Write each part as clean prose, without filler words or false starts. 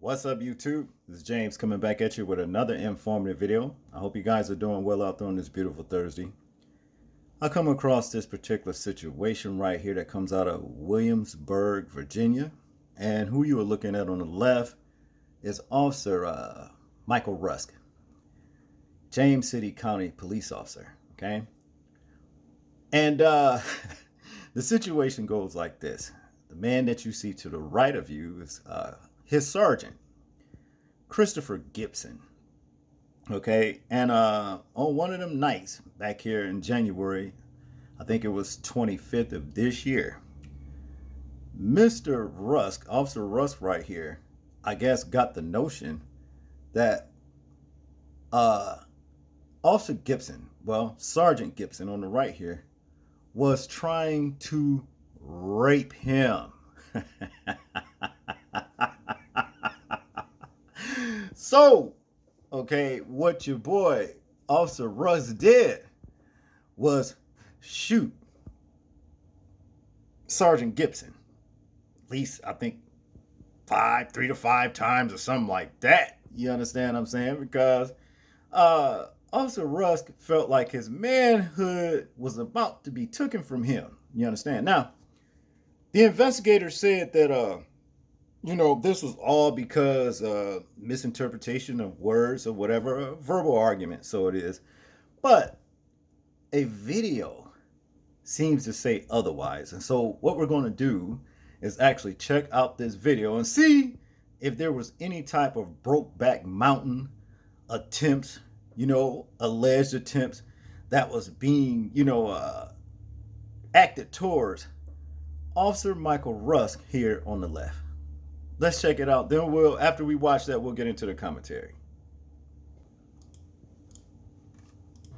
What's up, YouTube? This is James coming back at you with another informative video. I hope you guys are doing well out there on this beautiful Thursday. I come across this particular situation right here that comes out of Williamsburg, Virginia. And who you are looking at on the left is Officer Michael Rusk, James City County Police Officer, okay? And the situation goes like this. The man that you see to the right of you is his sergeant, Christopher Gibson. Okay, and on one of them nights back here in January, I think it was 25th of this year, Mr. Rusk, Officer Rusk right here, I guess got the notion that Officer Gibson, well, Sergeant Gibson on the right here, was trying to rape him. So, okay, what your boy Officer Russ did was shoot Sergeant Gibson. At least I think 3 to 5 times or something like that. You understand what I'm saying? Because Officer Rusk felt like his manhood was about to be taken from him. You understand? Now, the investigator said that this was all because misinterpretation of words or whatever, a verbal argument, so it is. But a video seems to say otherwise. And so what we're going to do is actually check out this video and see if there was any type of Brokeback Mountain attempts, alleged attempts that was being, acted towards Officer Michael Rusk here on the left. Let's check it out. Then after we watch that, we'll get into the commentary.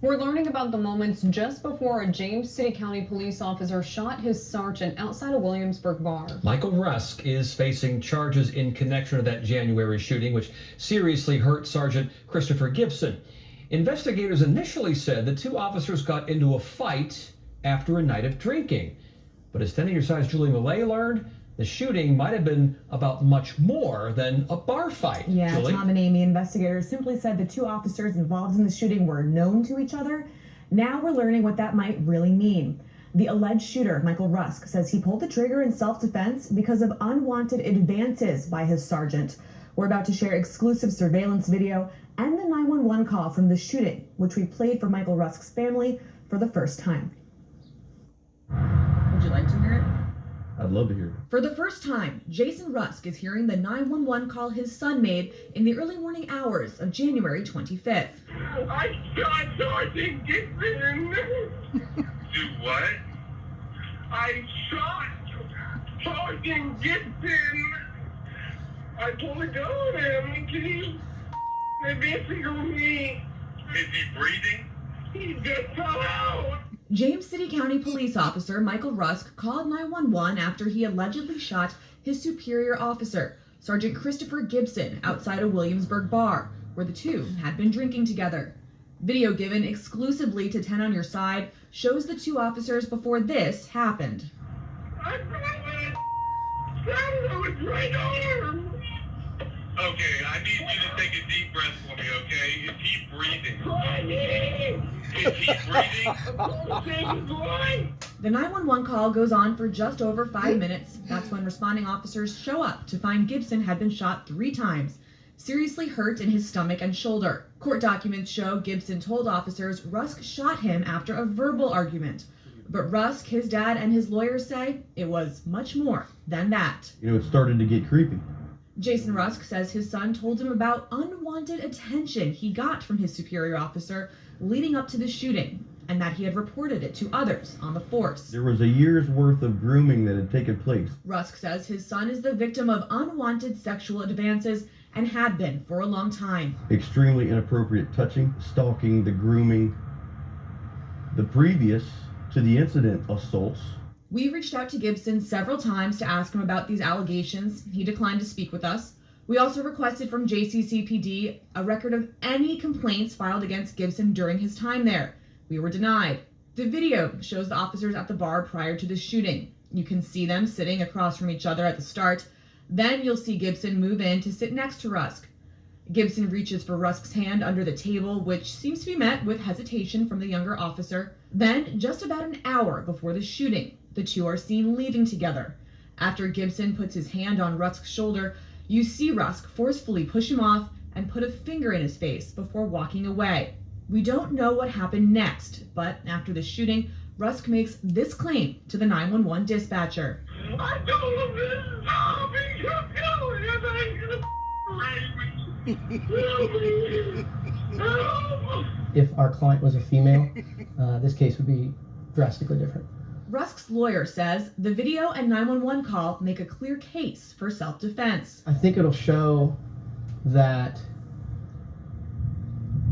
We're learning about the moments just before a James City County police officer shot his sergeant outside a Williamsburg bar. Michael Rusk is facing charges in connection to that January shooting, which seriously hurt Sergeant Christopher Gibson. Investigators initially said the two officers got into a fight after a night of drinking. But as 10 of your size Julie Millay learned, the shooting might have been about much more than a bar fight. Yeah, Julie? Tom and Amy, investigators simply said the two officers involved in the shooting were known to each other. Now we're learning what that might really mean. The alleged shooter, Michael Rusk, says he pulled the trigger in self-defense because of unwanted advances by his sergeant. We're about to share exclusive surveillance video and the 911 call from the shooting, which we played for Michael Rusk's family for the first time. Would you like to hear it? I'd love to hear it. For the first time, Jason Rusk is hearing the 911 call his son made in the early morning hours of January 25th. I shot Sergeant Gibson. Do what? I shot Sergeant Gibson. I pulled a gun on him. Can you investigate me? Is he breathing? He just fell out. James City County police officer Michael Rusk called 911 after he allegedly shot his superior officer, Sergeant Christopher Gibson, outside a Williamsburg bar, where the two had been drinking together. Video given exclusively to 10 on Your Side shows the two officers before this happened. I was right arm. Okay, I need you to take a deep breath for me, okay? Is he breathing? Is he breathing? The 911 call goes on for just over 5 minutes. That's when responding officers show up to find Gibson had been shot 3 times, seriously hurt in his stomach and shoulder. Court documents show Gibson told officers Rusk shot him after a verbal argument. But Rusk, his dad, and his lawyers say it was much more than that. It started to get creepy. Jason Rusk says his son told him about unwanted attention he got from his superior officer leading up to the shooting, and that he had reported it to others on the force. There was a year's worth of grooming that had taken place. Rusk says his son is the victim of unwanted sexual advances and had been for a long time. Extremely inappropriate touching, stalking, the grooming, the previous to the incident assaults. We reached out to Gibson several times to ask him about these allegations. He declined to speak with us. We also requested from JCCPD a record of any complaints filed against Gibson during his time there. We were denied. The video shows the officers at the bar prior to the shooting. You can see them sitting across from each other at the start. Then you'll see Gibson move in to sit next to Rusk. Gibson reaches for Rusk's hand under the table, which seems to be met with hesitation from the younger officer. Then, just about an hour before the shooting, the two are seen leaving together. After Gibson puts his hand on Rusk's shoulder, you see Rusk forcefully push him off and put a finger in his face before walking away. We don't know what happened next, but after the shooting, Rusk makes this claim to the 911 dispatcher. I told him this zombie kept going and I could If our client was a female, this case would be drastically different. Rusk's lawyer says the video and 911 call make a clear case for self-defense. I think it'll show that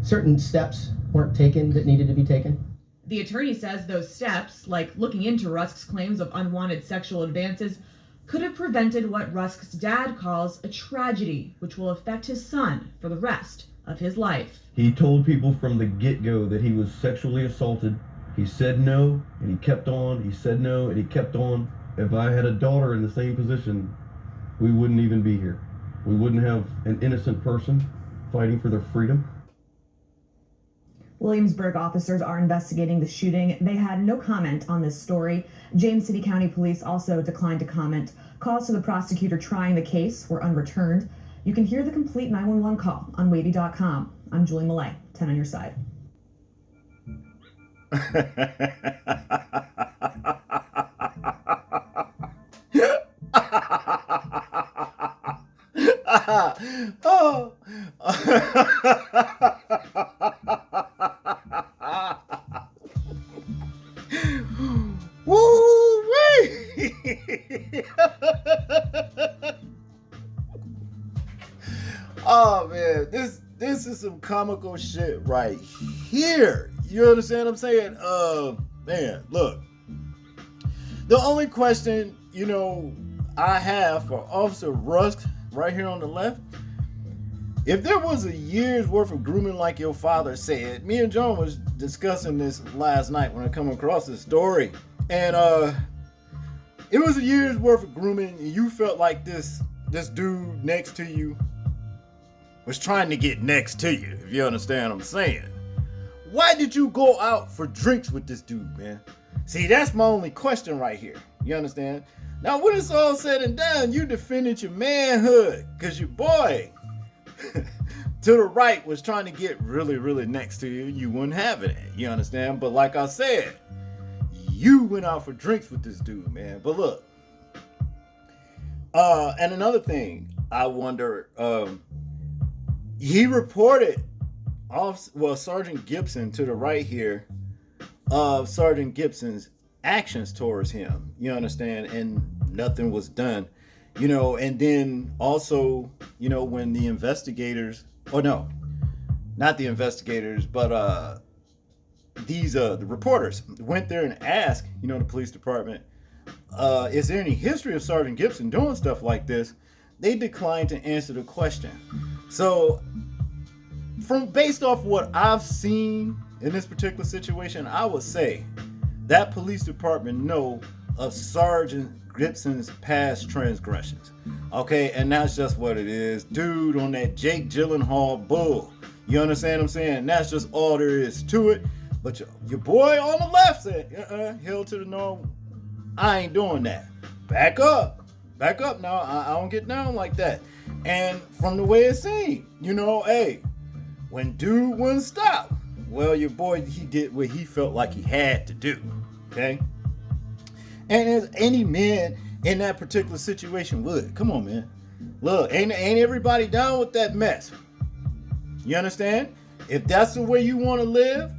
certain steps weren't taken that needed to be taken. The attorney says those steps, like looking into Rusk's claims of unwanted sexual advances, could have prevented what Rusk's dad calls a tragedy, which will affect his son for the rest of his life. He told people from the get-go that he was sexually assaulted. He said no, and he kept on. He said no, and he kept on. If I had a daughter in the same position, we wouldn't even be here. We wouldn't have an innocent person fighting for their freedom. Williamsburg officers are investigating the shooting. They had no comment on this story. James City County Police also declined to comment. Calls to the prosecutor trying the case were unreturned. You can hear the complete 911 call on wavy.com. I'm Julie Millay, 10 on your side. Oh. Woo-wee! Oh man, this is some comical shit right here. You understand what I'm saying? Man, look. The only question, I have for Officer Rusk right here on the left, if there was a year's worth of grooming like your father said, me and John was discussing this last night when I come across this story, and it was a year's worth of grooming, and you felt like this dude next to you was trying to get next to you, if you understand what I'm saying. Why did you go out for drinks with this dude, man? See, that's my only question right here. You understand? Now, when it's all said and done, you defended your manhood because your boy to the right was trying to get really, really next to you. You weren't having it. You understand? But like I said, you went out for drinks with this dude, man. But look, and another thing, I wonder, he reported Sergeant Gibson to the right here of Sergeant Gibson's actions towards him, you understand, and nothing was done, and then also, when the investigators, not the investigators, but the reporters went there and asked, the police department, is there any history of Sergeant Gibson doing stuff like this? They declined to answer the question. So, based off what I've seen in this particular situation, I would say that police department know of Sergeant Gibson's past transgressions. Okay, and that's just what it is. Dude on that Jake Gyllenhaal bull. You understand what I'm saying? And that's just all there is to it. But your boy on the left said, hell to the no, I ain't doing that. Back up now. I don't get down like that. And from the way it seemed, hey, when dude wouldn't stop, well, your boy, he did what he felt like he had to do. Okay? And as any man in that particular situation would. Come on, man. Look, ain't everybody down with that mess? You understand? If that's the way you want to live,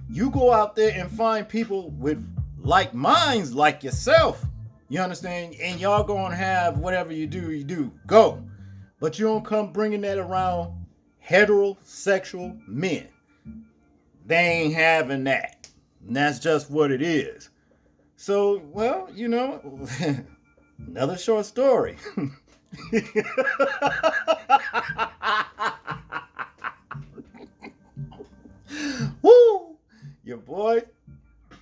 you go out there and find people with like minds like yourself. You understand? And y'all gonna have whatever you do. Go. But you don't come bringing that around heterosexual men. They ain't having that. And that's just what it is. So, well, another short story. Woo! Your boy,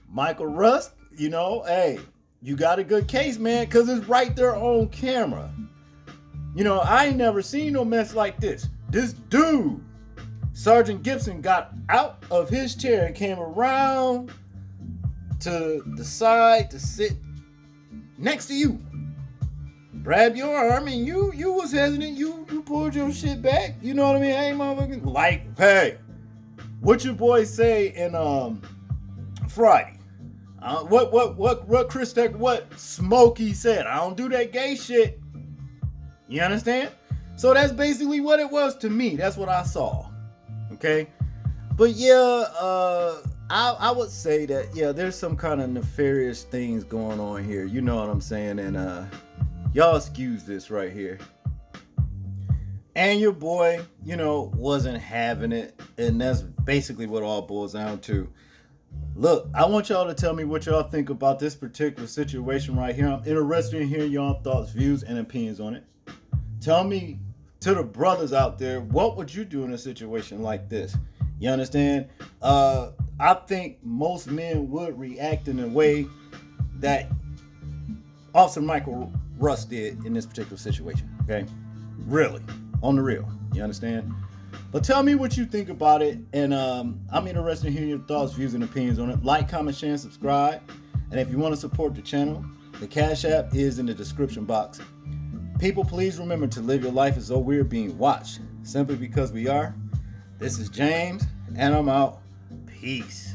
Michael Rusk, hey, you got a good case, man, because it's right there on camera. You know, I ain't never seen no mess like this. This dude, Sergeant Gibson, got out of his chair and came around to the side to sit next to you. Grabbed your arm and you was hesitant. You pulled your shit back. You know what I mean? I ain't motherfucking like, hey, what your boy say in Friday? What Chris Tucker, what Smokey said? I don't do that gay shit. You understand? So that's basically what it was to me. That's what I saw. Okay, but yeah, I would say that there's some kind of nefarious things going on here. You know what I'm saying? And y'all excuse this right here. And your boy, wasn't having it, and that's basically what all boils down to. Look, I want y'all to tell me what y'all think about this particular situation right here. I'm interested in hearing y'all thoughts, views, and opinions on it. Tell me, to the brothers out there, what would you do in a situation like this? You understand? I think most men would react in a way that Officer Michael Russ did in this particular situation. Okay? Really. On the real. You understand? But tell me what you think about it, and I'm interested in hearing your thoughts, views, and opinions on it. Like, comment, share, and subscribe. And if you want to support the channel, the Cash App is in the description box. People, please remember to live your life as though we're being watched, simply because we are. This is James, and I'm out. Peace.